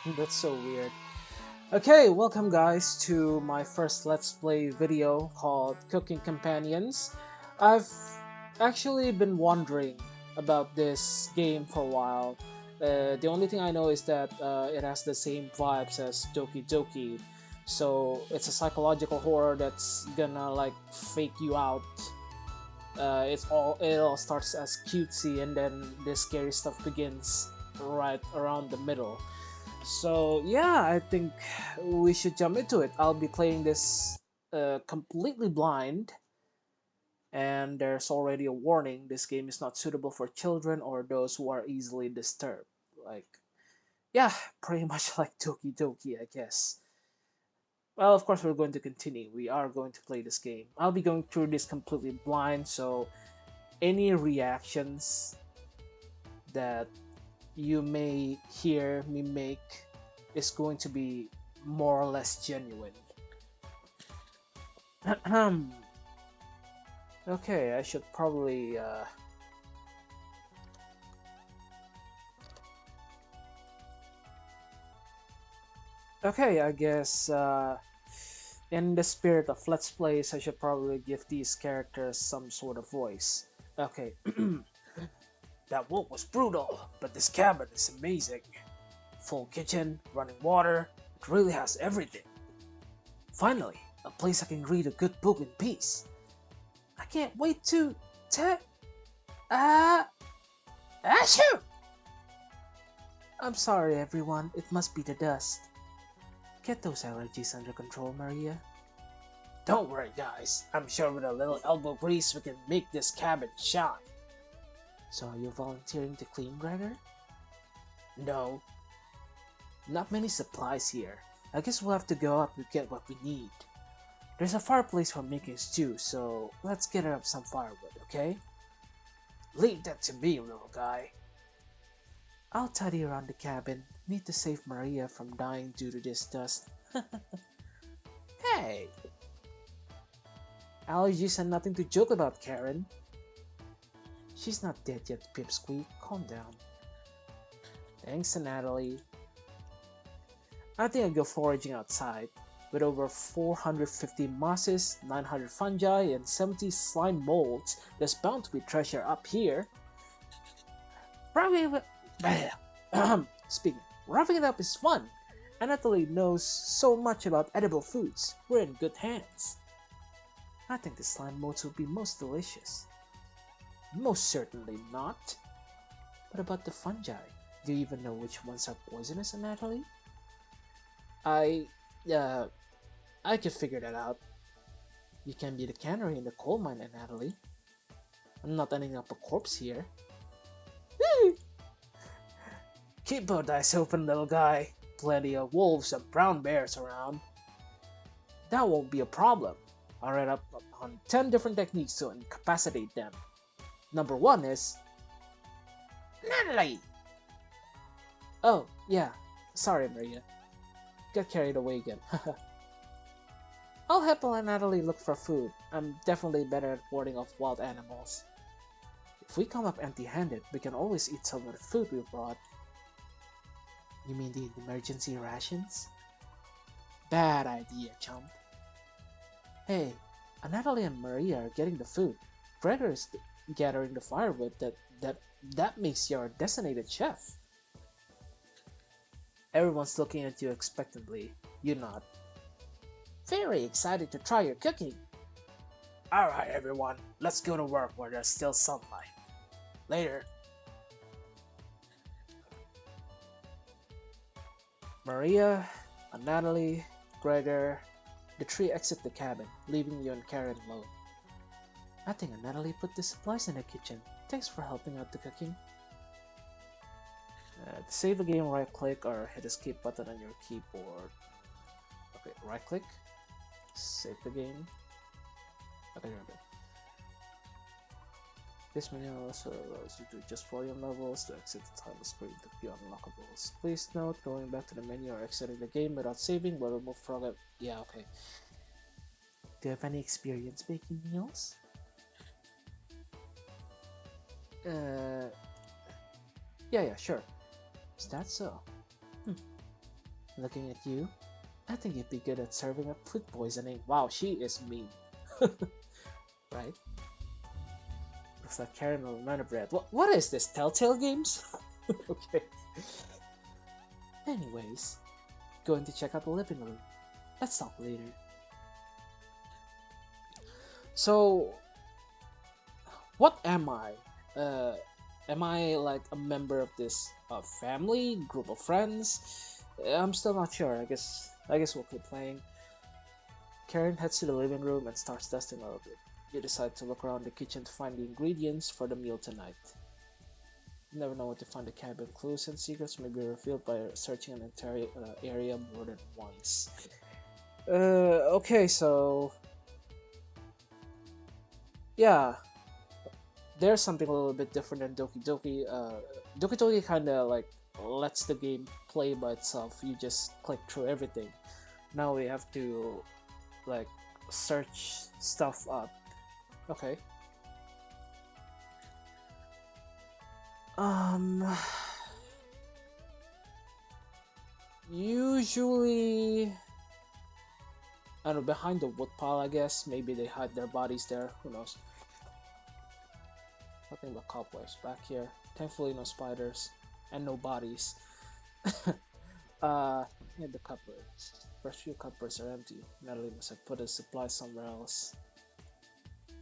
That's so weird. Okay, welcome guys to my first Let's Play video called Cooking Companions. I've actually been wondering about this game for a while. The only thing I know is that it has the same vibes as Doki Doki. So it's a psychological horror that's gonna like fake you out. It all starts as cutesy and then the scary stuff begins right around the middle. So yeah, I think we should jump into it. I'll be playing this completely blind, and there's already a warning: this game is not suitable for children or those who are easily disturbed. Like, yeah, pretty much like Doki Doki, I guess. Well, of course, we're going to continue. We are going to play this game. I'll be going through this completely blind, so any reactions that you may hear me make is going to be more or less genuine. Okay, I should probably okay, I guess in the spirit of Let's Plays, I should probably give these characters some sort of voice. Okay. That wolf was brutal, but this cabin is amazing. Full kitchen, running water, it really has everything. Finally, a place I can read a good book in peace. I can't wait to te- uh Achoo! I'm sorry everyone, it must be the dust. Get those allergies under control, Maria. Don't worry guys, I'm sure with a little elbow grease we can make this cabin shine. So are you volunteering to clean, Gregor? No. Not many supplies here. I guess we'll have to go up to get what we need. There's a fireplace for making stew, so let's get up some firewood, okay? Leave that to me, little guy. I'll tidy around the cabin. Need to save Maria from dying due to this dust. Hey! Allergies are nothing to joke about, Karen. She's not dead yet, Pipsqueak. Calm down. Thanks, Natalie. I think I'll go foraging outside. With over 450 mosses, 900 fungi, and 70 slime molds, there's bound to be treasure up here. Roughing Speaking, roughing it up is fun. Anatoly knows so much about edible foods. We're in good hands. I think the slime molds will be most delicious. Most certainly not. What about the fungi? Do you even know which ones are poisonous, Anatoly? I, uh, I could figure that out. You can be the canary in the coal mine, Natalie. I'm not ending up a corpse here. Keep both eyes open, little guy. Plenty of wolves and brown bears around. That won't be a problem. I read up on 10 different techniques to incapacitate them. Number 1 is... Natalie! Oh, yeah. Sorry, Maria. Got carried away again. I'll help Natalie look for food. I'm definitely better at warding off wild animals. If we come up empty-handed, we can always eat some of the food we brought. You mean the emergency rations? Bad idea, chump. Hey, Natalie and Maria are getting the food. Gregor is gathering the firewood. That makes you our designated chef. Everyone's looking at you expectantly. You nod. Very excited to try your cooking. Alright everyone, let's go to work where there's still sunlight. Later. Maria, Natalie, Gregor, the three exit the cabin, leaving you and Karen alone. I think Natalie put the supplies in the kitchen. Thanks for helping out the cooking. To save the game, right click or hit escape button on your keyboard. Okay, right click. Save the game. Okay. This menu also allows you to adjust volume levels to exit the title screen to view unlockables. Please note, going back to the menu or exiting the game without saving will remove program. Yeah, okay. Do you have any experience making meals? Yeah, sure. Is that so? Looking at you, I think you'd be good at serving up food poisoning. Wow, she is mean. Right? Looks like Karen will run a bread. What is this? Telltale Games? Okay. Anyways, going to check out the living room. Let's talk later. So, what am I? Am I like a member of this family, group of friends? I'm still not sure. I guess we'll keep playing. Karen heads to the living room and starts dusting a little bit. You decide to look around the kitchen to find the ingredients for the meal tonight. You never know where to find the cabin. Clues and secrets may be revealed by searching an entire area more than once. Okay, so yeah, there's something a little bit different than Doki Doki. Doki Doki kind of like lets the game play by itself. You just click through everything. Now we have to like search stuff up. Okay. Um. Usually, I don't know, behind the woodpile, I guess. Maybe they hide their bodies there. Who knows? Nothing but cobwebs back here. Thankfully, no spiders and no bodies. Yeah, the cupboards. First few cupboards are empty. Natalie must have put his supplies somewhere else.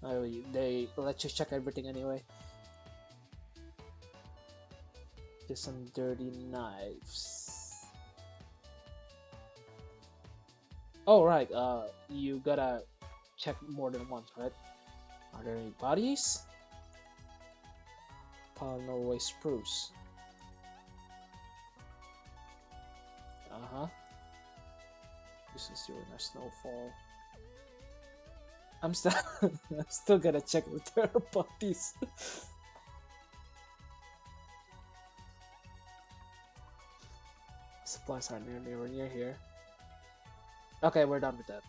Oh, they let you check everything anyway. Just some dirty knives. Oh, right. You gotta check more than once, right? Are there any bodies? Pile Norway spruce. Uh-huh. This is during a snowfall. I'm still I'm still gonna check if there are bodies. Supplies aren't near here. Okay, we're done with that.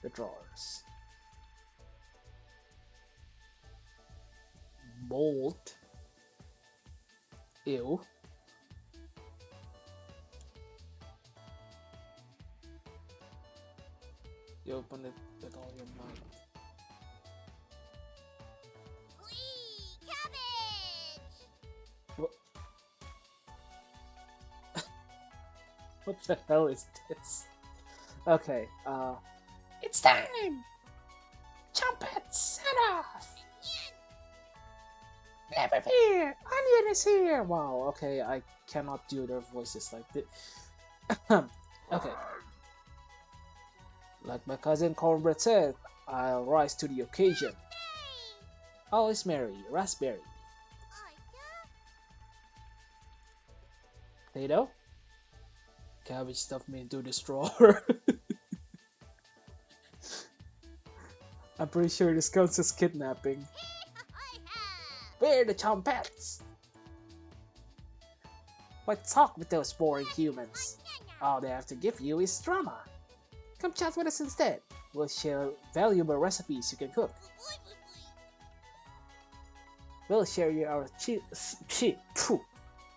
The drawers. Bolt. Ew. You open it with all your might. Cabbage! What, what the hell is this? Okay, it's time! Trumpet, set off! Never fear! Onion is here! Wow, okay, I cannot do their voices like this. Okay. Like my cousin Cornbread said, I'll rise to the occasion. All is merry, raspberry. Potato? Cabbage stuffed me into this drawer. I'm pretty sure this counts as kidnapping. Where are the trumpets? Why talk with those boring humans? All they have to give you is drama. Come chat with us instead. We'll share valuable recipes you can cook. We'll share you our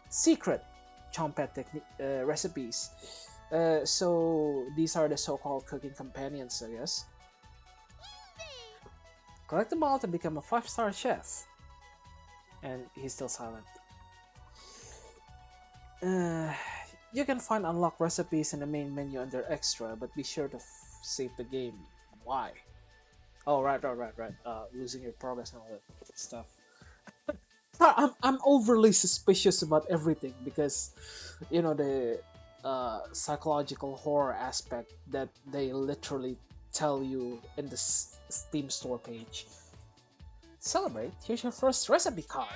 secret trumpet recipes. So these are the so-called cooking companions, I guess. Collect them all to become a 5-star chef. And he's still silent. You can find unlocked recipes in the main menu under extra, but be sure to save the game. Why? Oh, right. Losing your progress and all that stuff. I'm overly suspicious about everything because, you know, the psychological horror aspect that they literally tell you in the Steam store page. Celebrate! Here's your first recipe card.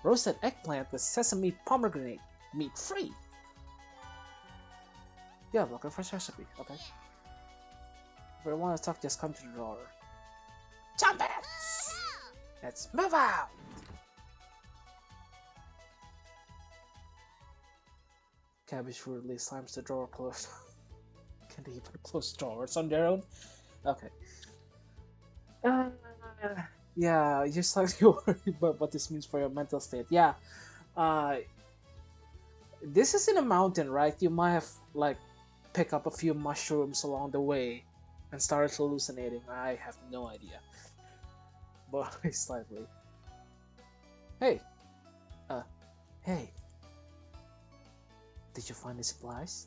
Roasted eggplant with sesame pomegranate, meat free. Yeah, look at first recipe. Okay. If you want to talk, just come to the drawer. Trumpets! Let's move out! Cabbage rudely slams the drawer closed. Can they even close drawers on their own? Okay. Yeah, just like you worry about what this means for your mental state. Yeah. Uh, This is in a mountain, right? You might have like pick up a few mushrooms along the way and started hallucinating. I have no idea, but slightly. Hey, uh, hey, did you find the supplies?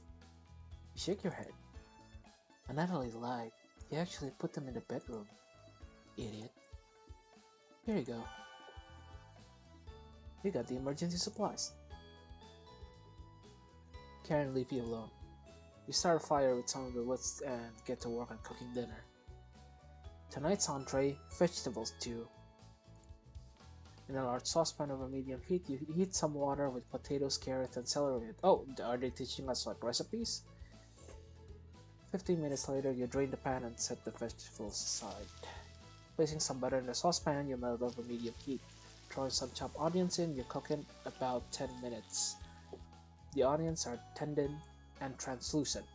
You shake your head. And Natalie lied. You actually put them in the bedroom. Idiot. Here you go. You got the emergency supplies. Karen, leave you alone. You start a fire with some of the wood and get to work on cooking dinner. Tonight's entree, vegetable stew. In a large saucepan over medium heat, you heat some water with potatoes, carrots, and celery in it. Oh, are they teaching us like recipes? 15 minutes later, you drain the pan and set the vegetables aside. Placing some butter in the saucepan, you melt over medium heat. Throwing some chopped onions in, you cook in about 10 minutes. The onions are tender and translucent.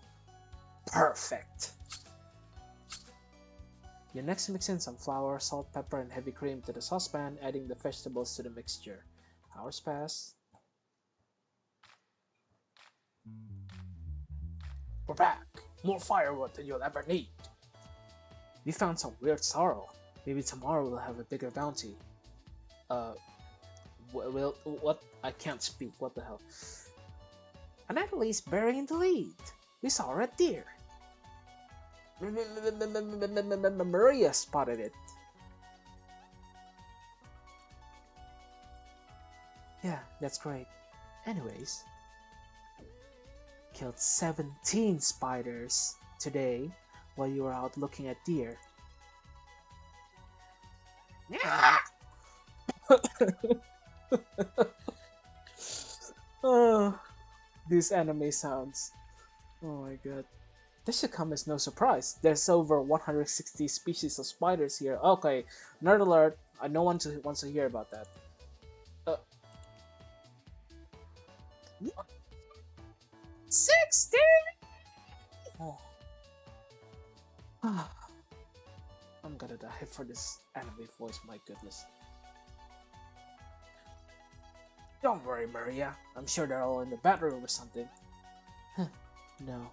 Perfect! You next mix in some flour, salt, pepper, and heavy cream to the saucepan, adding the vegetables to the mixture. Hours pass. We're back! More firewood than you'll ever need. We found some weird sorrel. Maybe tomorrow we'll have a bigger bounty. What? I can't speak. What the hell? Natalie's burying the lead. We saw a red deer. Maria spotted it. Yeah, that's great. Anyways, killed 17 spiders today while you were out looking at deer. Oh, these anime sounds. Oh my god. This should come as no surprise. There's over 160 species of spiders here. Okay, nerd alert. No one wants to hear about that. Uh, 60? Oh. I'm gonna die for this anime voice, my goodness. Don't worry, Maria. I'm sure they're all in the bedroom or something. No.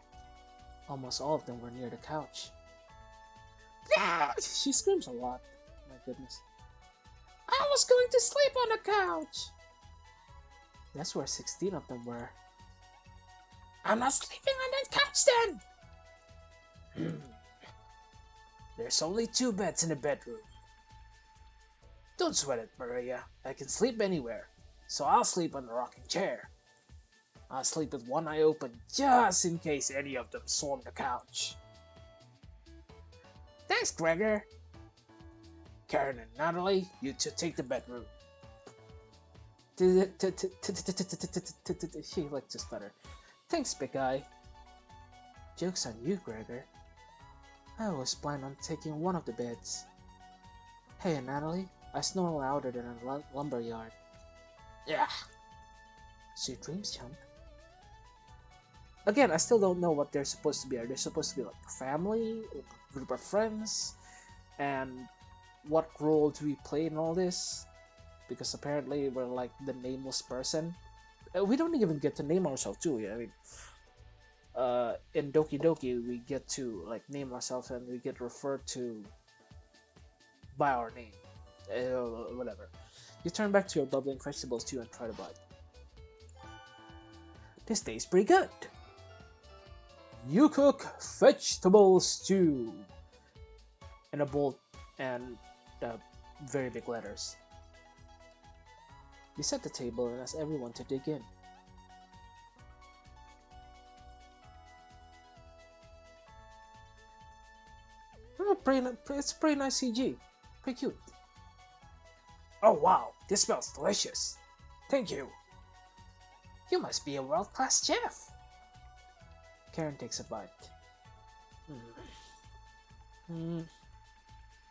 Almost all of them were near the couch. She screams a lot. My goodness. I was going to sleep on the couch! That's where 16 of them were. I'm not sleeping on that couch then! There's only 2 beds in the bedroom. Don't sweat it, Maria. I can sleep anywhere. So I'll sleep on the rocking chair. I'll sleep with one eye open just in case any of them swarm the couch. Thanks, Gregor. Karen and Natalie, you two take the bedroom. She likes to stutter. Thanks, big guy. Joke's on you, Gregor. I always plan on taking one of the beds. Hey, Natalie, I snore louder than a lumberyard. Yeah. Sweet dreams, chump. Again, I still don't know what they're supposed to be. Are they supposed to be like family, a group of friends, and what role do we play in all this? Because apparently we're like the nameless person. We don't even get to name ourselves too. I mean, in Doki Doki, we get to like name ourselves and we get referred to by our name. Whatever. You turn back to your bubbling vegetables too and try to bite. This tastes pretty good. You cook vegetable stew in a bold and very big letters. You set the table and ask everyone to dig in. It's pretty nice CG. Pretty cute. Oh wow, this smells delicious. Thank you. You must be a world-class chef. Karen takes a bite.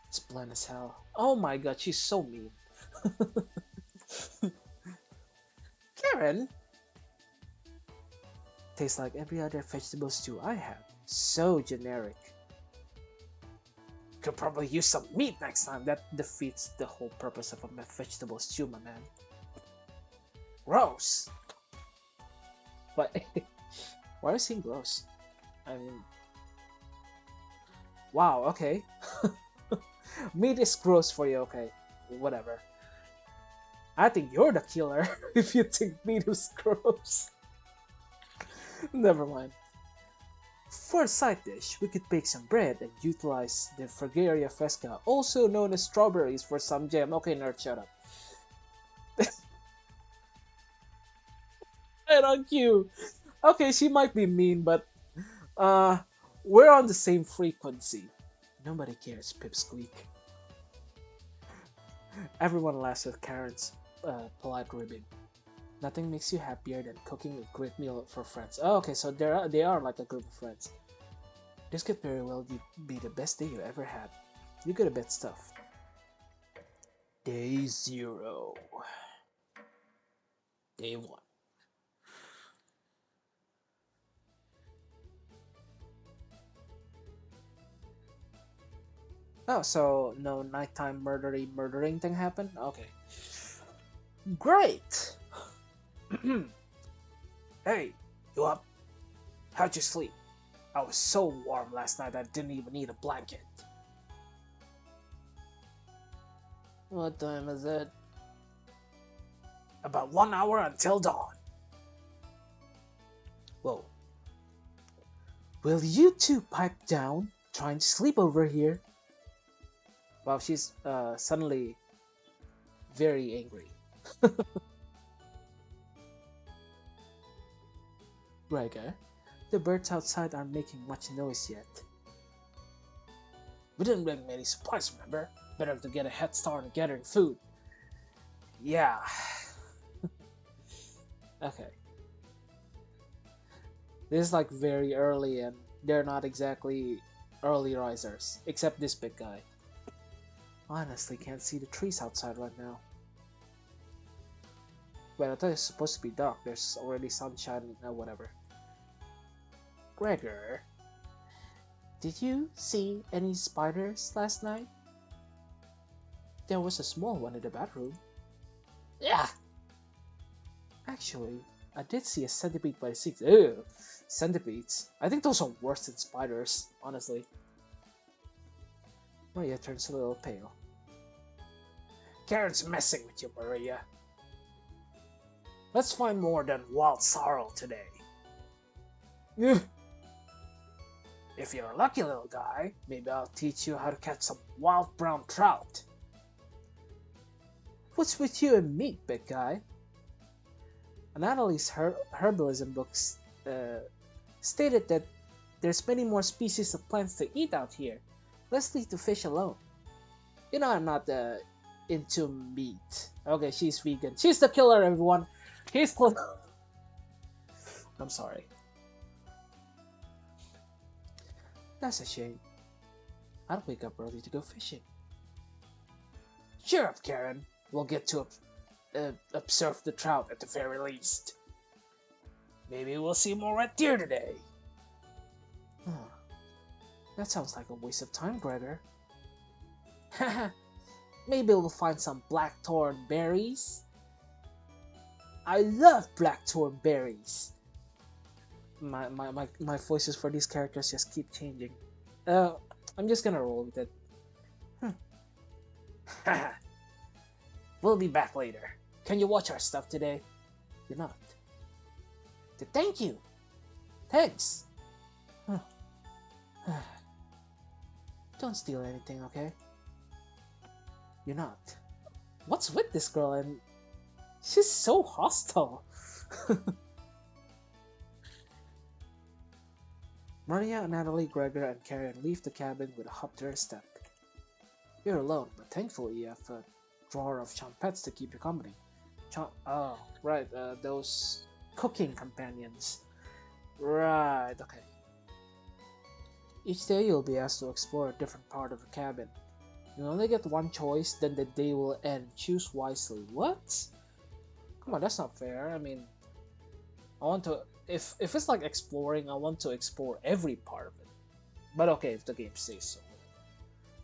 It's bland as hell. Oh my god, she's so mean. Karen! Tastes like every other vegetable stew I had. So generic. Could probably use some meat next time. That defeats the whole purpose of a vegetable stew, my man. Gross! But why is he gross? I mean, wow, okay. Meat is gross for you, okay. Whatever. I think you're the killer if you think meat is gross. Never mind. For a side dish, we could bake some bread and utilize the Fragaria fresca, also known as strawberries, for some jam. Okay, nerd, shut up. Right on cue. Okay, she might be mean, but uh, we're on the same frequency. Nobody cares, Pipsqueak. Everyone laughs at Karen's polite ribbing. Nothing makes you happier than cooking a great meal for friends. Oh, okay, so they are like a group of friends. This could very well be the best day you ever had. You got a bit stuff. Day 0. Day 1. Oh, so no nighttime murdering thing happened? Okay. Great! Hey, you up? How'd you sleep? I was so warm last night I didn't even need a blanket. What time is it? About 1 hour until dawn. Whoa. Will you two pipe down? Trying to sleep over here? Wow, she's suddenly very angry. Gregor, the birds outside aren't making much noise yet. We didn't bring many supplies, remember? Better to get a head start on gathering food. Yeah. Okay. This is like very early and they're not exactly early risers, except this big guy. Honestly, can't see the trees outside right now. Wait, I thought it's supposed to be dark. There's already sunshine and whatever. Gregor, did you see any spiders last night? There was a small one in the bathroom. Yeah! Actually, I did see a centipede by the sink. Ew! Centipedes. I think those are worse than spiders, honestly. Maria turns a little pale. Karen's messing with you, Maria. Let's find more than wild sorrel today. If you're a lucky little guy, maybe I'll teach you how to catch some wild brown trout. What's with you and meat, big guy? Natalie's herbalism books stated that there's many more species of plants to eat out here. Let's leave the fish alone. You know I'm not into meat. Okay, she's vegan. She's the killer, everyone. He's close. I'm sorry. That's a shame. I'd wake up early to go fishing. Cheer up, Karen. We'll get to observe the trout at the very least. Maybe we'll see more red deer today. That sounds like a waste of time, Gregor. Haha. Maybe we'll find some blackthorn berries. I love blackthorn berries. My voices for these characters just keep changing. I'm just gonna roll with it. We'll be back later. Can you watch our stuff today? You're not. Thank you. Thanks. Don't steal anything, okay? You're not. What's with this girl? And she's so hostile. Maria, Natalie, Gregor, and Karen leave the cabin with a hop to their step. You're alone, but thankfully you have a drawer of champets to keep you company. Oh, right, those cooking companions. Right, okay. Each day you'll be asked to explore a different part of the cabin. You only get one choice, then the day will end. Choose wisely. What? Come on, that's not fair. I mean, I want to... If it's like exploring, I want to explore every part of it. But okay, if the game says so.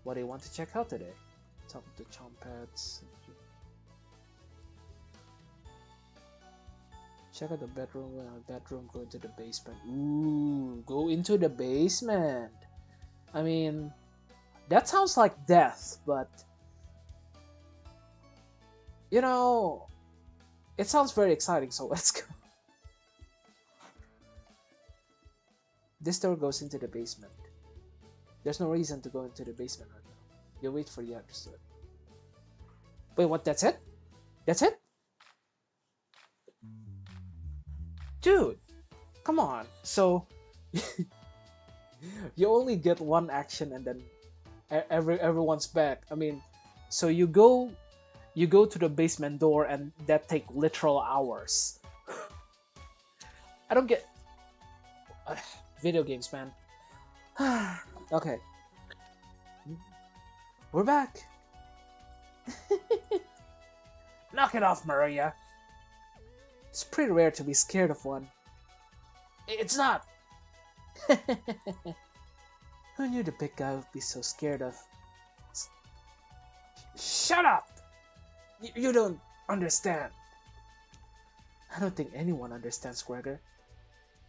What do you want to check out today? Top of the champets. Check out the bedroom. Bedroom. Go into the basement. Ooh, go into the basement. I mean, that sounds like death, but you know, it sounds very exciting. So let's go. This door goes into the basement. There's no reason to go into the basement right now. You wait for the others to. Wait, what? That's it? That's it? Dude, come on. So you only get one action and then everyone's back. I mean, so you go to the basement door and that take literal hours. I don't get video games, man. Okay, we're back. Knock it off, Maria. It's pretty rare to be scared of one. It's not. Who knew the big guy would be so scared of? Shut up! You don't understand. I don't think anyone understands, Gregor.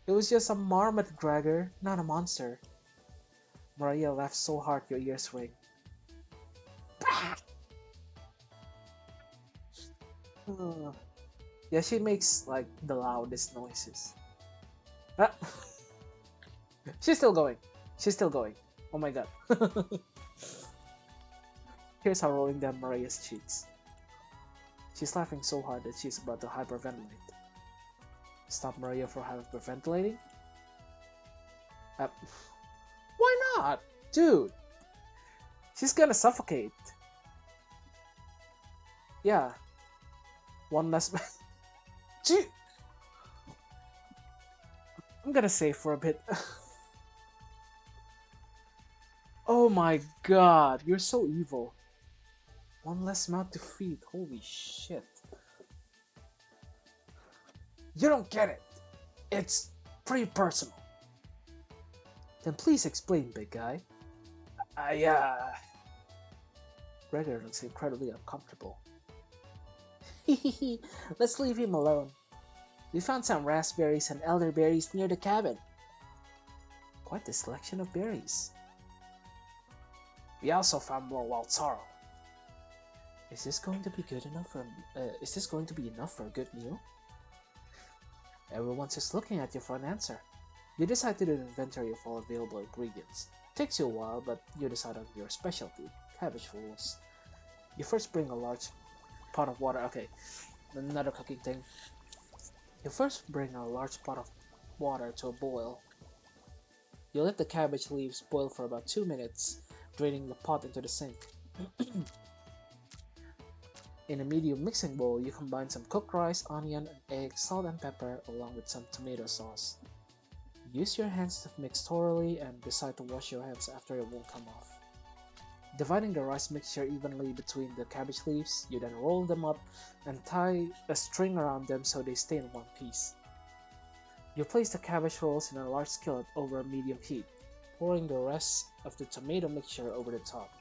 It was just a marmot, Gregor, not a monster. Maria laughed so hard your ears ring. Yeah, she makes like the loudest noises. Ah. She's still going. She's still going. Oh my god. Here's her rolling down Maria's cheeks. She's laughing so hard that she's about to hyperventilate. Stop Maria from hyperventilating? Why not? Dude! She's gonna suffocate. Yeah. One less. Gee! I'm gonna save for a bit. Oh my god, you're so evil. One less mouth to feed. Holy shit. You don't get it. It's pretty personal. Then please explain, big guy. Gregor looks incredibly uncomfortable. Let's leave him alone. We found some raspberries and elderberries near the cabin. Quite a selection of berries. We also found more wild sorrel. Is this going to be good enough for? Is this going to be enough for a good meal? Everyone's just looking at you for an answer. You decide to do an inventory of all available ingredients. Takes you a while, but you decide on your specialty, cabbage rolls. You first bring a large pot of water. Okay, another cooking thing. You first bring a large pot of water to a boil. You let the cabbage leaves boil for about 2 minutes, draining the pot into the sink. In a medium mixing bowl, you combine some cooked rice, onion, an egg, salt and pepper, along with some tomato sauce. Use your hands to mix thoroughly and decide to wash your hands after it won't come off. Dividing the rice mixture evenly between the cabbage leaves, you then roll them up and tie a string around them so they stay in one piece. You place the cabbage rolls in a large skillet over a medium heat, pouring the rest of the tomato mixture over the top.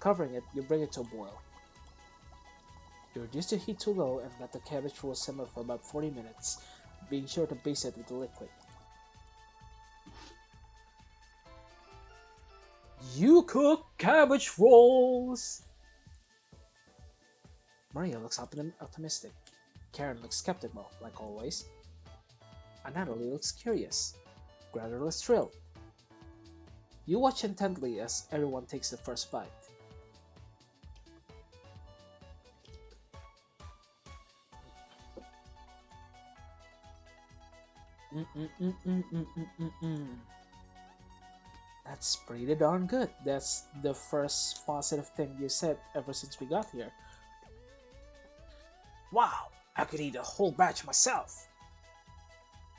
Covering it, you bring it to a boil. You reduce the heat to low and let the cabbage roll simmer for about 40 minutes, being sure to baste it with the liquid. You cook cabbage rolls! Maria looks optimistic. Karen looks skeptical, like always. And Natalie looks curious. Gregor looks thrilled. You watch intently as everyone takes the first bite. That's pretty darn good. That's the first positive thing you said ever since we got here. Wow, I could eat a whole batch myself.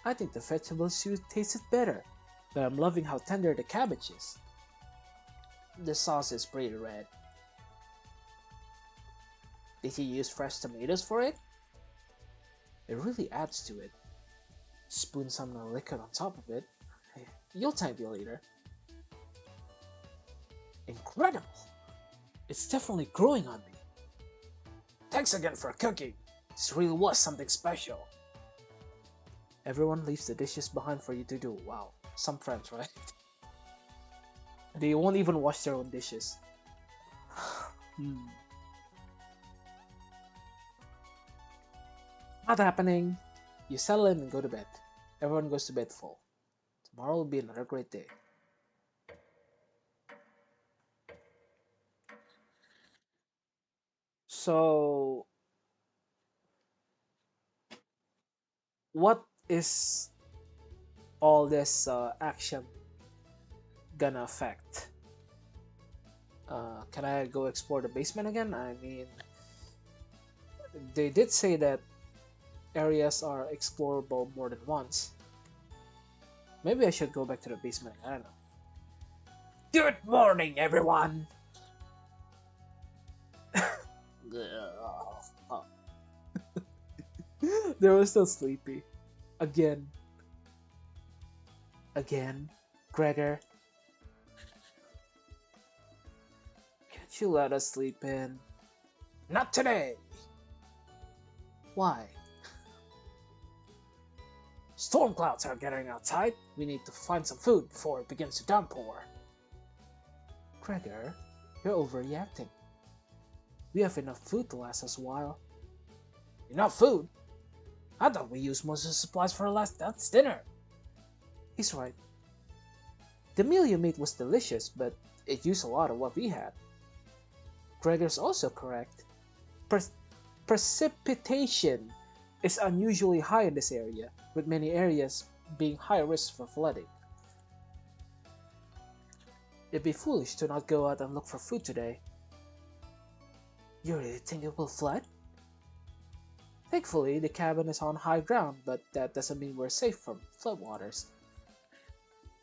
I think the vegetable stew tasted better, but I'm loving how tender the cabbage is. The sauce is pretty red. Did you use fresh tomatoes for it? It really adds to it. Spoon some liquid on top of it. You'll thank me later. Incredible! It's definitely growing on me. Thanks again for cooking. This really was something special. Everyone leaves the dishes behind for you to do. Wow, some friends, right? They won't even wash their own dishes. Hmm. Not happening. You settle in and go to bed. Everyone goes to bed full. Tomorrow will be another great day. So, what is all this action gonna affect? Can I go explore the basement again? I mean, they did say that areas are explorable more than once. Maybe I should go back to the basement. I don't know. Good morning, everyone! They were still sleepy. Again. Again. Gregor, can't you let us sleep in? Not today! Why? Storm clouds are gathering outside. We need to find some food before it begins to downpour. Gregor, you're overreacting. We have enough food to last us a while. Enough food? I thought we used most of the supplies for last night's dinner. He's right. The meal you made was delicious, but it used a lot of what we had. Gregor's also correct. Pre- Precipitation is unusually high in this area, with many areas being high risk for flooding. It'd be foolish to not go out and look for food today. You really think it will flood? Thankfully, the cabin is on high ground, but that doesn't mean we're safe from floodwaters.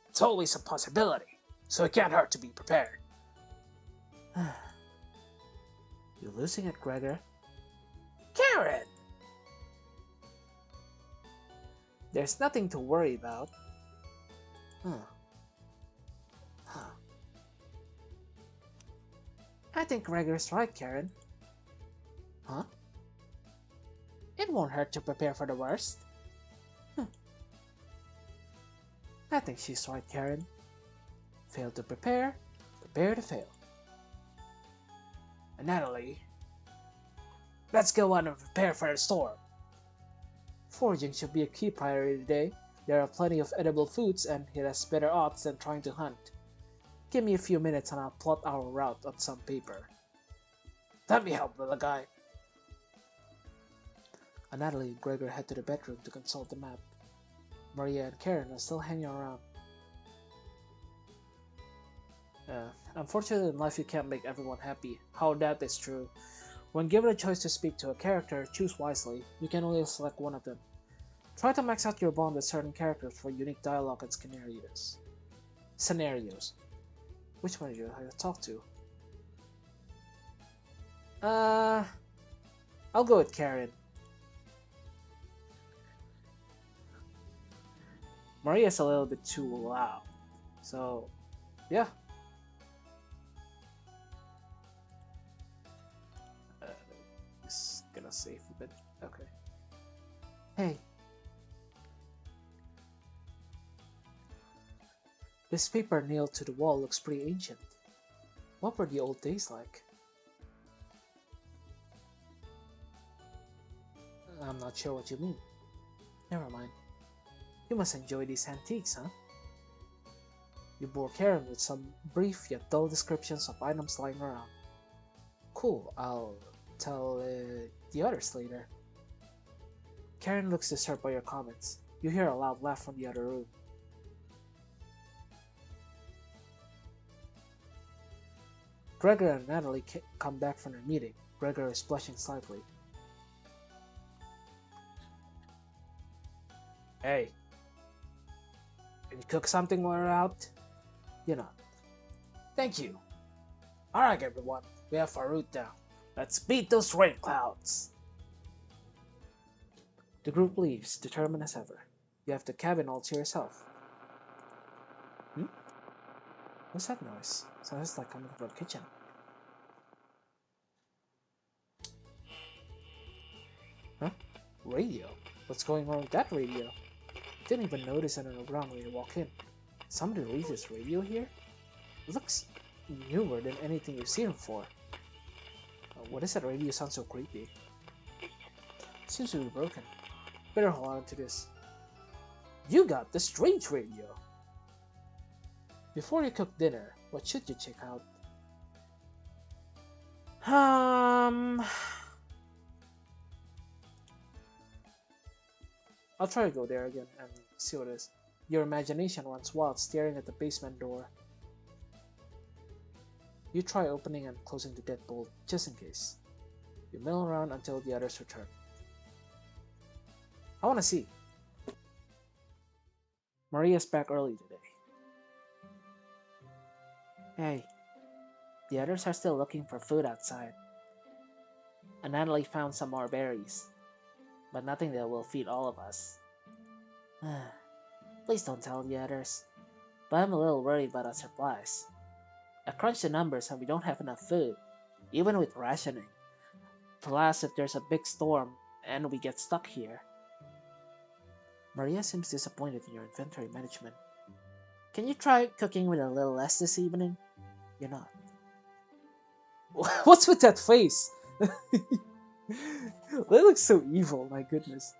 It's always a possibility, so it can't hurt to be prepared. You're losing it, Gregor. Karen! There's nothing to worry about. Huh. Huh. I think Gregor's right, Karen. Huh? It won't hurt to prepare for the worst. I think she's right, Karen. Fail to prepare, prepare to fail. And Natalie, let's go on and prepare for the storm. Foraging should be a key priority today. There are plenty of edible foods and it has better odds than trying to hunt. Give me a few minutes and I'll plot our route on some paper. Let me help, little guy. Natalie and Gregor head to the bedroom to consult the map. Maria and Karen are still hanging around. Unfortunately, in life you can't make everyone happy. How that is true. When given a choice to speak to a character, choose wisely. You can only select one of them. Try to max out your bond with certain characters for unique dialogue and scenarios. Which one do you have to talk to? I'll go with Karen. Maria's a little bit too loud. So, yeah. Just gonna save a bit. Okay. Hey. This paper nailed to the wall looks pretty ancient. What were the old days like? I'm not sure what you mean. Never mind. You must enjoy these antiques, huh? You bore Karen with some brief yet dull descriptions of items lying around. Cool, I'll tell the others later. Karen looks disturbed by your comments. You hear a loud laugh from the other room. Gregor and Natalie come back from their meeting. Gregor is blushing slightly. Hey, can you cook something while we're out? You're not. Thank you. Alright everyone, we have our route down. Let's beat those rain clouds! The group leaves, determined as ever. You have the cabin all to yourself. What's that noise? Sounds like coming from the kitchen. Huh? Radio? What's going on with that radio? Didn't even notice it on the ground when you walk in. Somebody leaves his radio here? It looks newer than anything you've seen before. What is that radio sound so creepy? Seems to be broken. Better hold on to this. You got the strange radio! Before you cook dinner, what should you check out? I'll try to go there again and see what it is. Your imagination runs wild staring at the basement door. You try opening and closing the deadbolt just in case. You mill around until the others return. I want to see. Maria's back early today. Hey, the others are still looking for food outside. And Natalie found some more berries, but nothing that will feed all of us. Please don't tell the others, but I'm a little worried about our supplies. I crunched the numbers and we don't have enough food, even with rationing. Plus, if there's a big storm and we get stuck here. Maria seems disappointed in your inventory management. Can you try cooking with a little less this evening? You're not. What's with that face? That looks so evil, my goodness.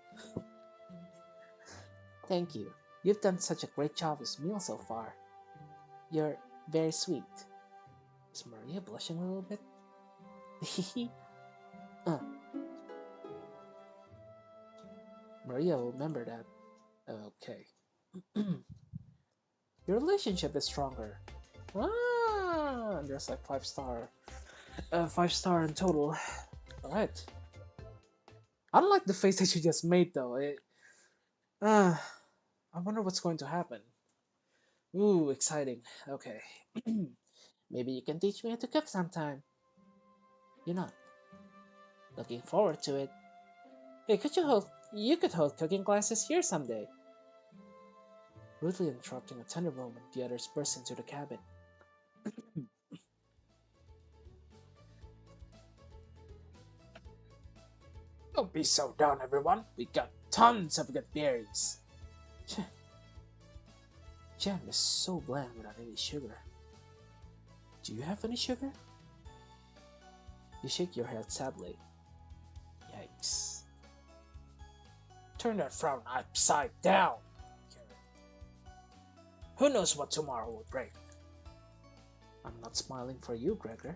Thank you. You've done such a great job with this meal so far. You're very sweet. Is Maria blushing a little bit? Maria will remember that. Okay. Your relationship is stronger. There's like 5-star. 5-star in total. Alright. I don't like the face that you just made though. I wonder what's going to happen. Ooh, exciting. Okay. Maybe you can teach me how to cook sometime. You're not. Looking forward to it. Hey, you could hold cooking classes here someday. Rudely interrupting a tender moment, the others burst into the cabin. Don't be so down, everyone. We got tons of good berries. Jam is so bland without any sugar. Do you have any sugar? You shake your head sadly. Yikes. Turn that frown upside down. Who knows what tomorrow will bring? I'm not smiling for you, Gregor.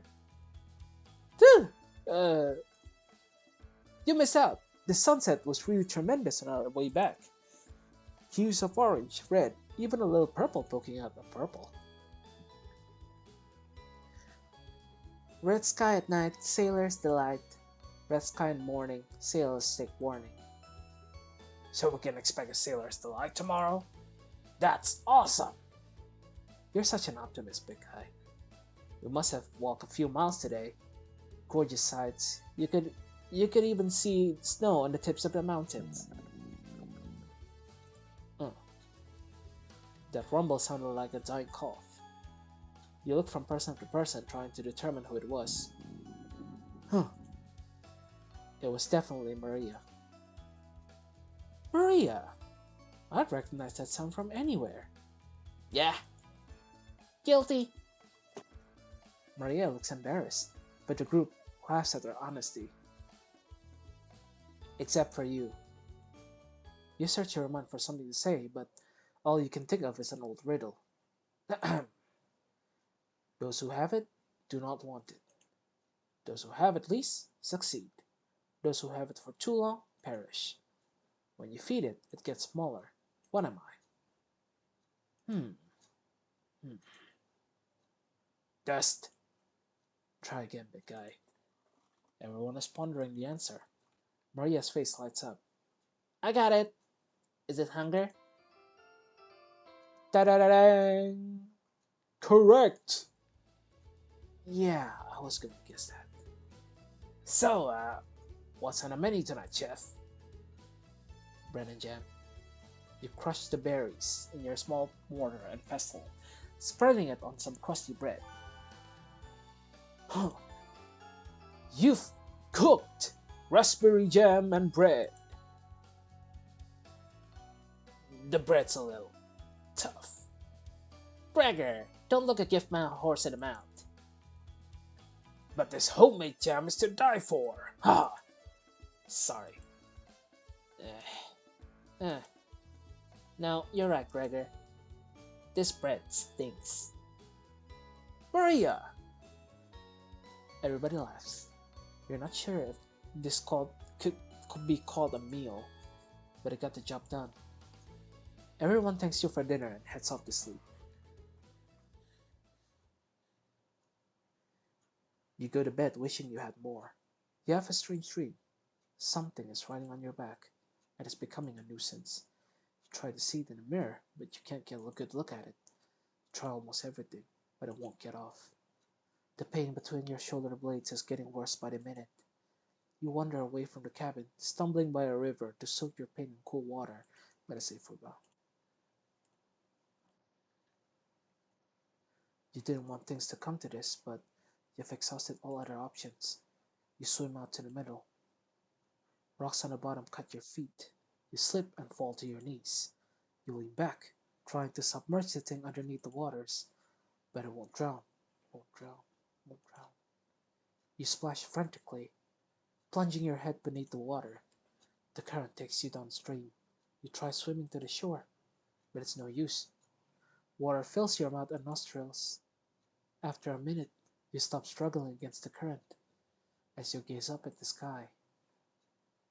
You missed out. The sunset was really tremendous on our way back. Hues of orange, red, even a little purple poking out of purple. Red sky at night, sailor's delight. Red sky in morning, sailor's take warning. So we can expect a sailor's delight tomorrow? That's awesome! You're such an optimist, big guy. We must have walked a few miles today. Gorgeous sights. You could even see snow on the tips of the mountains. That rumble sounded like a dying cough. You look from person to person trying to determine who it was. It was definitely Maria. Maria! I'd recognize that sound from anywhere. Yeah. Guilty. Maria looks embarrassed, but the group laughs at her honesty. Except for you. You search your mind for something to say, but all you can think of is an old riddle. Those who have it do not want it. Those who have it least succeed. Those who have it for too long perish. When you feed it, it gets smaller. What am I? Dust. Try again, big guy. Everyone is pondering the answer. Maria's face lights up. I got it. Is it hunger? Da-da-da-dang! Correct! Yeah, I was gonna guess that. So, what's on the menu tonight, chef? Bread and jam. You crush the berries in your small mortar and pestle, spreading it on some crusty bread. You've cooked raspberry jam and bread. The bread's a little tough. Gregor, don't look a gift man horse in the mouth. But this homemade jam is to die for. Ha! Sorry. Eh. No, you're right, Gregor. This bread stinks. Maria! Everybody laughs. You're not sure if this could be called a meal, but it got the job done. Everyone thanks you for dinner and heads off to sleep. You go to bed wishing you had more. You have a strange dream. Something is riding on your back, and it's becoming a nuisance. You try to see it in the mirror, but you can't get a good look at it. You try almost everything, but it won't get off. The pain between your shoulder blades is getting worse by the minute. You wander away from the cabin, stumbling by a river to soak your pain in cool water, but a safer route. You didn't want things to come to this, but you've exhausted all other options. You swim out to the middle. Rocks on the bottom cut your feet. You slip and fall to your knees. You lean back, trying to submerge the thing underneath the waters, but it won't drown, won't drown, won't drown. You splash frantically, plunging your head beneath the water. The current takes you downstream. You try swimming to the shore, but it's no use. Water fills your mouth and nostrils. After a minute, you stop struggling against the current. As you gaze up at the sky,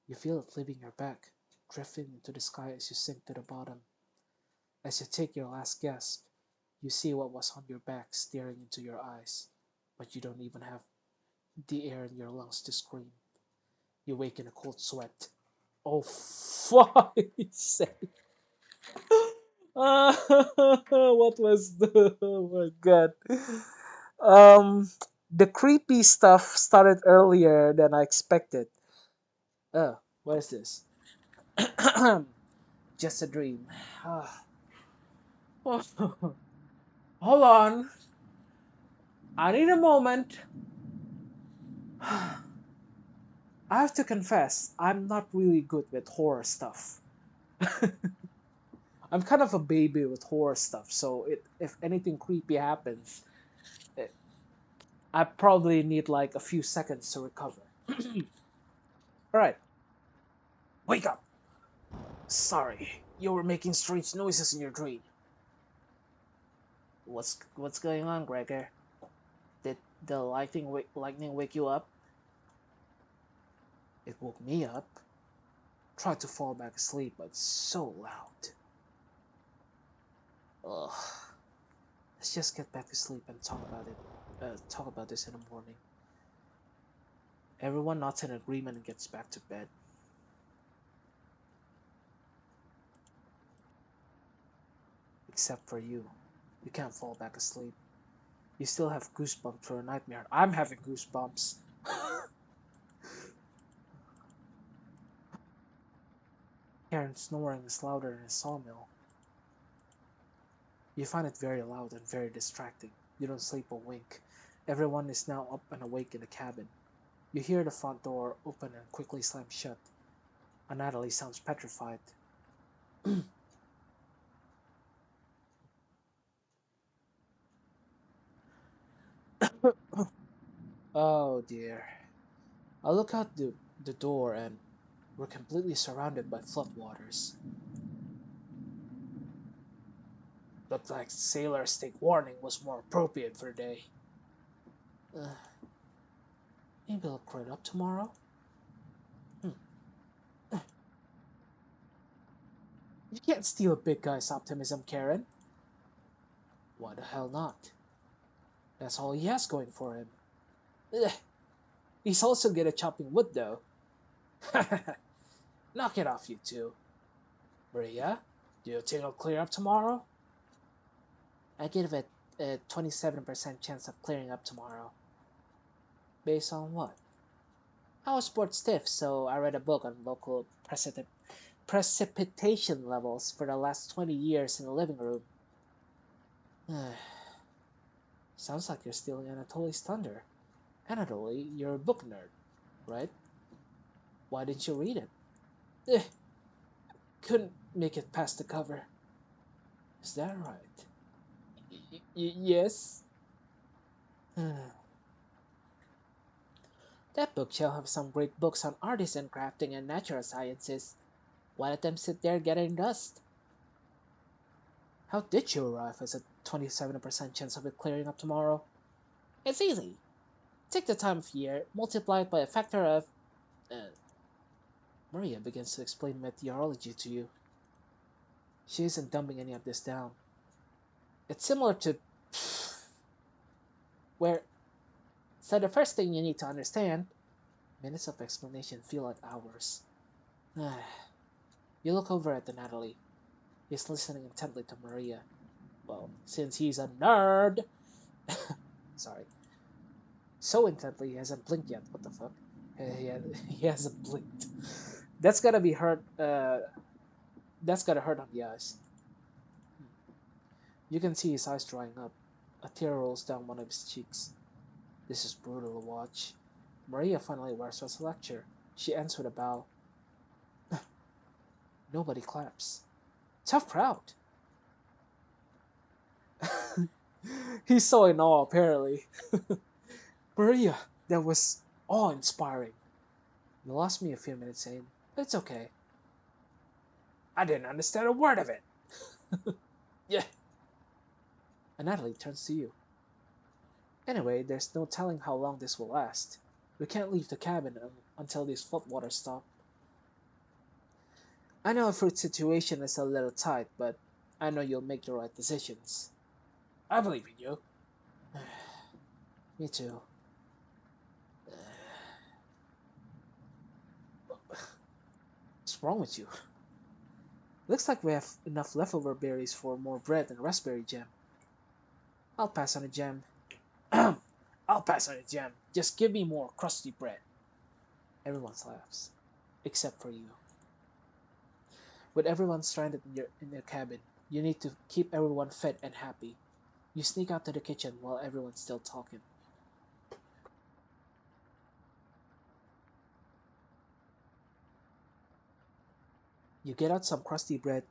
you feel it leaving your back, drifting into the sky as you sink to the bottom. As you take your last gasp, you see what was on your back staring into your eyes, but you don't even have the air in your lungs to scream. You wake in a cold sweat. Oh, fuck! What was the? Oh my god. Um, the creepy stuff started earlier than I expected. Oh, what is this? Just a dream. Hold on. I need a moment. I have to confess, I'm not really good with horror stuff. I'm kind of a baby with horror stuff, so if anything creepy happens, it, I probably need like a few seconds to recover. Alright, wake up! Sorry, you were making strange noises in your dream. What's going on, Gregor? Did the lightning wake you up? It woke me up. Tried to fall back asleep, but it's so loud. Ugh. Let's just get back to sleep and talk about it. Talk about this in the morning. Everyone nods in agreement and gets back to bed. Except for you. You can't fall back asleep. You still have goosebumps for a nightmare. I'm having goosebumps. Karen's snoring is louder than a sawmill. You find it very loud and very distracting. You don't sleep a wink. Everyone is now up and awake in the cabin. You hear the front door open and quickly slam shut. And Natalie sounds petrified. Oh dear. I look out the door and we're completely surrounded by floodwaters. Looked like sailor's take warning was more appropriate for the day. Uh, Maybe I'll clear it up tomorrow? Hmm. You can't steal a big guy's optimism, Karen. Why the hell not? That's all he has going for him. Ugh. He's also good at chopping wood, though. Knock it off, you two. Maria, do you think I'll clear up tomorrow? I give it a 27% chance of clearing up tomorrow. Based on what? I was bored stiff, so I read a book on local precipitation levels for the last 20 years in the living room. Sounds like you're stealing Anatoly's thunder. Anatoly, you're a book nerd, right? Why didn't you read it? Eh, couldn't make it past the cover. Is that right? Yes. That bookshelf has some great books on artisan crafting and natural sciences. Why let them sit there getting dust? How did you arrive as a 27% chance of it clearing up tomorrow? It's easy. Take the time of year, multiply it by a factor of. Uh, Maria begins to explain meteorology to you. She isn't dumbing any of this down. It's similar to. Where. So the first thing you need to understand. Minutes of explanation feel like hours. You look over at the Natalie. He's listening intently to Maria. Well, since he's a nerd. Sorry. So intently he hasn't blinked yet. What the fuck? He hasn't blinked. That's gotta be hurt. That's gotta hurt on the eyes. You can see his eyes drying up. A tear rolls down one of his cheeks. This is brutal to watch. Maria finally wears us a lecture. She ends with a bow. Nobody claps. Tough crowd. He's so in awe, apparently. Maria, that was awe-inspiring. You lost me a few minutes saying, it's okay. I didn't understand a word of it. Yeah. And Natalie turns to you. Anyway, there's no telling how long this will last. We can't leave the cabin until these floodwaters stop. I know our fruit situation is a little tight, but I know you'll make the right decisions. I believe in you. Me too. What's wrong with you? Looks like we have enough leftover berries for more bread and raspberry jam. I'll pass on the jam. I'll pass on the jam. Just give me more crusty bread. Everyone laughs, except for you. With everyone stranded in your cabin, you need to keep everyone fed and happy. You sneak out to the kitchen while everyone's still talking. You get out some crusty bread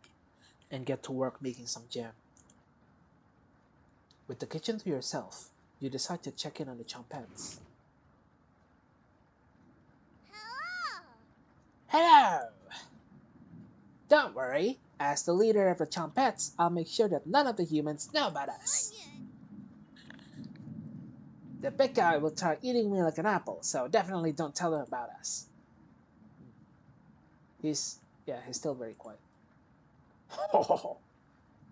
and get to work making some jam. With the kitchen to yourself, you decide to check in on the Chompets. Hello! Don't worry, as the leader of the Chompets, I'll make sure that none of the humans know about us. The big guy will try eating me like an apple, so definitely don't tell him about us. He's still very quiet.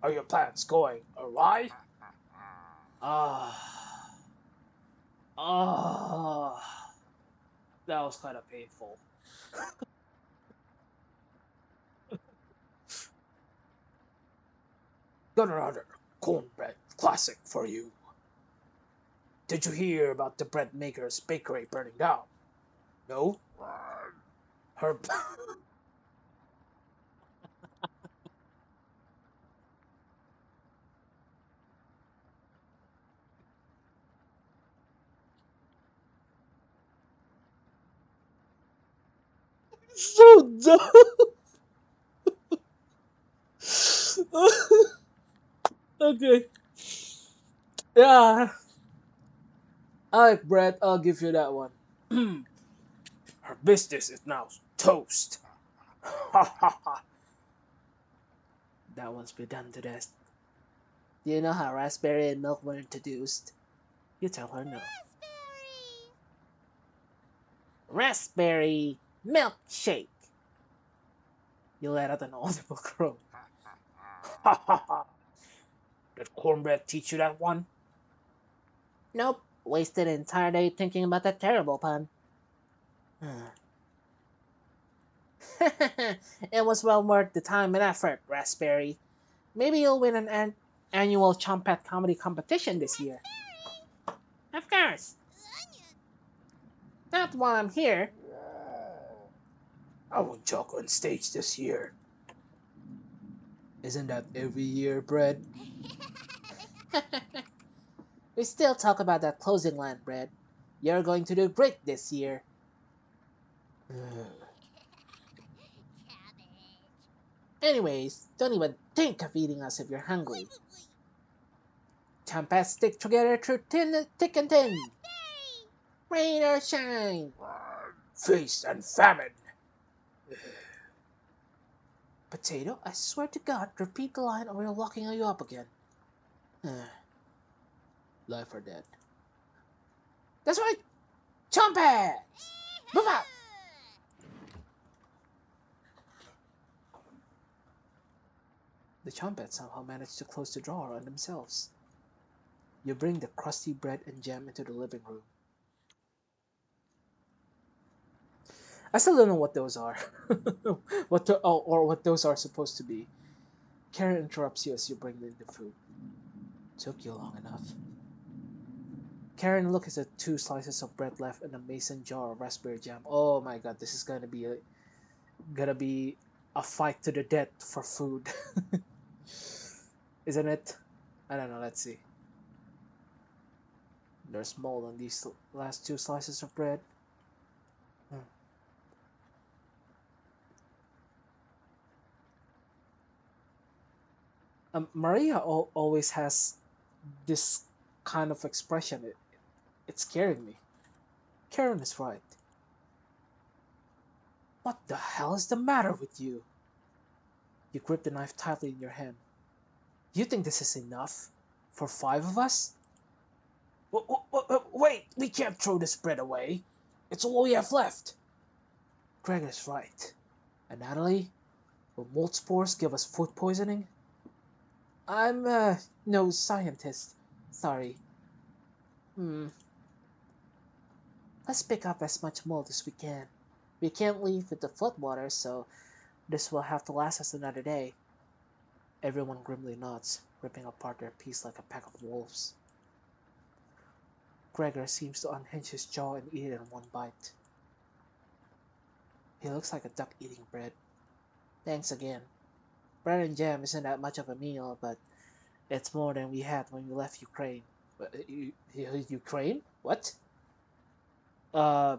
Are your plans going awry? Ah, ah, that was kind of painful. Got another cornbread classic for you. Did you hear about the bread maker's bakery burning down? No? Her. So dumb! Okay. Yeah, I like bread. I'll give you that one. Her business is now toast. That one's been done to death. Do you know how raspberry and milk were introduced? You tell her no. Raspberry milkshake. You let out an audible croak. Did cornbread teach you that one? Nope. Wasted an entire day thinking about that terrible pun. It was well worth the time and effort, Raspberry. Maybe you'll win an annual Chompet comedy competition this year. Of course. Not while I'm here. I will joke on stage this year. Isn't that every year, Brad? We still talk about that closing line, Brad. You're going to do great this year. Anyways, don't even think of eating us if you're hungry. Champas stick together through thick and thin. Rain or shine. Feast and famine. Potato, I swear to God, repeat the line or we're locking you up again. Life or death. That's right! Champas! Move out! The Chompets somehow manage to close the drawer on themselves. You bring the crusty bread and jam into the living room. I still don't know what those are. Or what those are supposed to be. Karen interrupts you as you bring in the food. Took you long enough. Karen looks at the two slices of bread left in a mason jar of raspberry jam. Oh my god, this is gonna be a fight to the death for food. Isn't it? I don't know, let's see. There's mold on these last two slices of bread. Hmm. Maria always has this kind of expression. It's scaring me. Karen is right. What the hell is the matter with you? You grip the knife tightly in your hand. You think this is enough? For five of us? Wait, we can't throw this bread away. It's all we have left. Greg is right. And Natalie, will mold spores give us food poisoning? I'm, no scientist. Sorry. Hmm. Let's pick up as much mold as we can. We can't leave with the floodwaters, so this will have to last us another day. Everyone grimly nods, ripping apart their piece like a pack of wolves. Gregor seems to unhinge his jaw and eat it in one bite. He looks like a duck eating bread. Thanks again. Bread and jam isn't that much of a meal, but it's more than we had when we left Ukraine. Ukraine? What? Uh,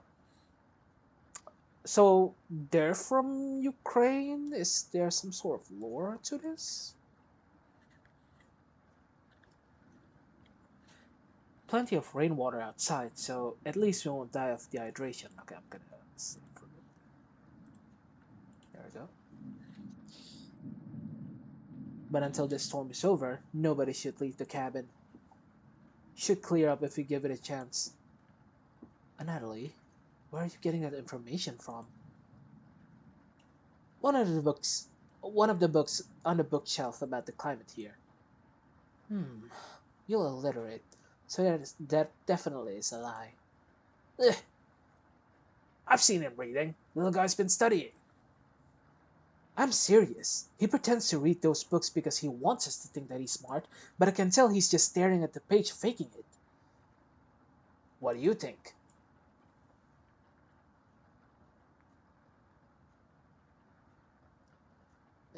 so they're from Ukraine? Is there some sort of lore to this? Plenty of rainwater outside, so at least we won't die of dehydration. Okay, I'm gonna save for it. There we go. But until this storm is over, nobody should leave the cabin. Should clear up if we give it a chance. Natalie, where are you getting that information from? One of the books, one of the books on the bookshelf about the climate here. Hmm, you're illiterate, so that definitely is a lie. Ugh, I've seen him reading. Little guy's been studying. I'm serious. He pretends to read those books because he wants us to think that he's smart, but I can tell he's just staring at the page faking it. What do you think?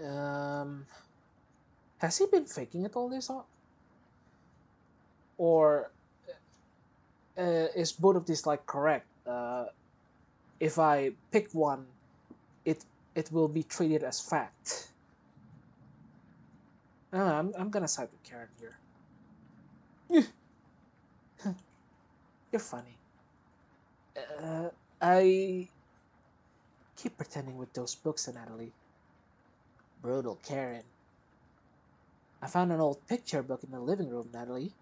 Um, has he been faking it all this? Or is both of these like correct? If I pick one, it it will be treated as fact. I'm gonna side with Karen here. You're funny. Uh, I keep pretending with those books, Natalie. Brutal Karen. I found an old picture book in the living room, Natalie.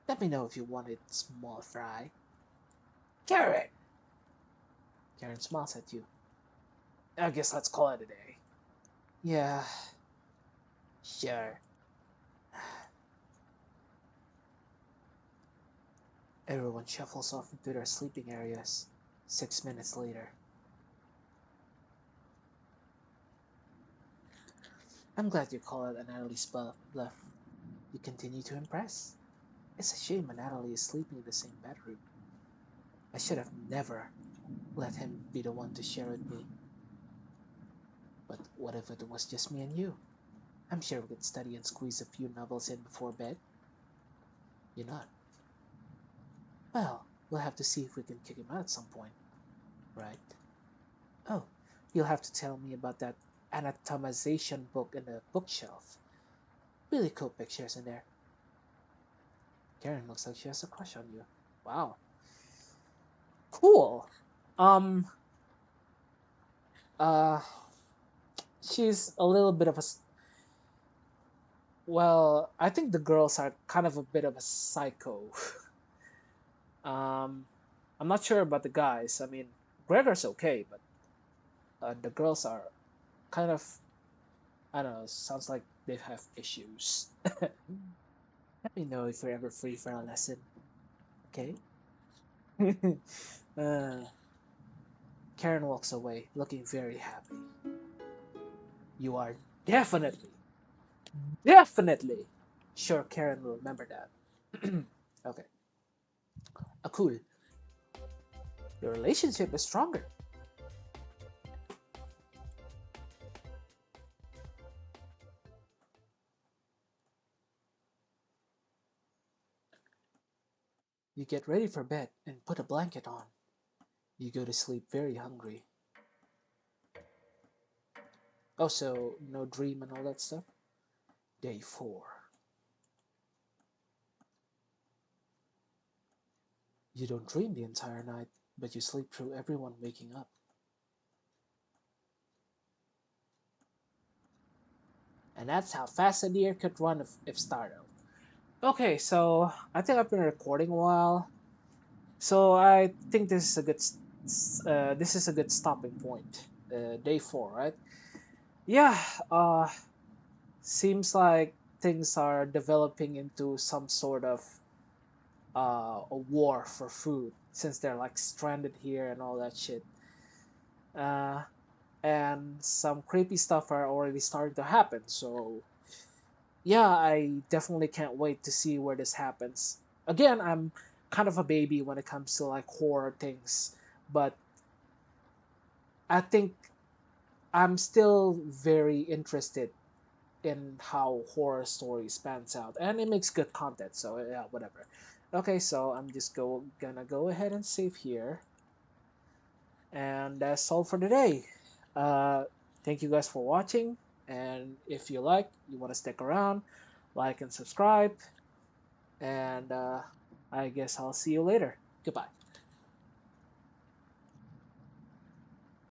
Let me know if you want it, small fry. Karen! Karen smiles at you. I guess let's call it a day. Yeah, sure. Everyone shuffles off into their sleeping areas. 6 minutes later. I'm glad you call it an Natalie's bluff. You continue to impress. It's a shame Natalie is sleeping in the same bedroom. I should have never let him be the one to share with me. But what if it was just me and you? I'm sure we could study and squeeze a few novels in before bed. You're not. Well, we'll have to see if we can kick him out at some point, right? Oh, you'll have to tell me about that anatomization book in the bookshelf. Really cool pictures in there. Karen looks like she has a crush on you. Wow. Cool. Um, uh, she's a little bit of a. Well, I think the girls are kind of a bit of a psycho. um, I'm not sure about the guys. I mean, Gregor's okay, but the girls are kind of. I don't know. Sounds like they have issues. Let me know if you're ever free for a lesson. Okay. uh, Karen walks away, looking very happy. You are definitely, definitely sure Karen will remember that. Okay. Cool. Your relationship is stronger. You get ready for bed and put a blanket on. You go to sleep very hungry. Oh, so no dream and all that stuff? Day 4. You don't dream the entire night, but you sleep through everyone waking up. And that's how fast a deer could run if startled. Okay, so I think I've been recording a while. So I think this is a good stopping point. Day 4, right? Yeah. Seems like things are developing into some sort of a war for food since they're like stranded here and all that shit. Uh, and some creepy stuff are already starting to happen. So yeah, I definitely can't wait to see where this happens. Again, I'm kind of a baby when it comes to like horror things, but I think I'm still very interested in how horror stories pans out, and it makes good content. So yeah, whatever. Okay, so I'm just gonna go ahead and save here, and that's all for today. Uh, Thank you guys for watching, and if you want to stick around, like and subscribe, and I guess I'll see you later. Goodbye.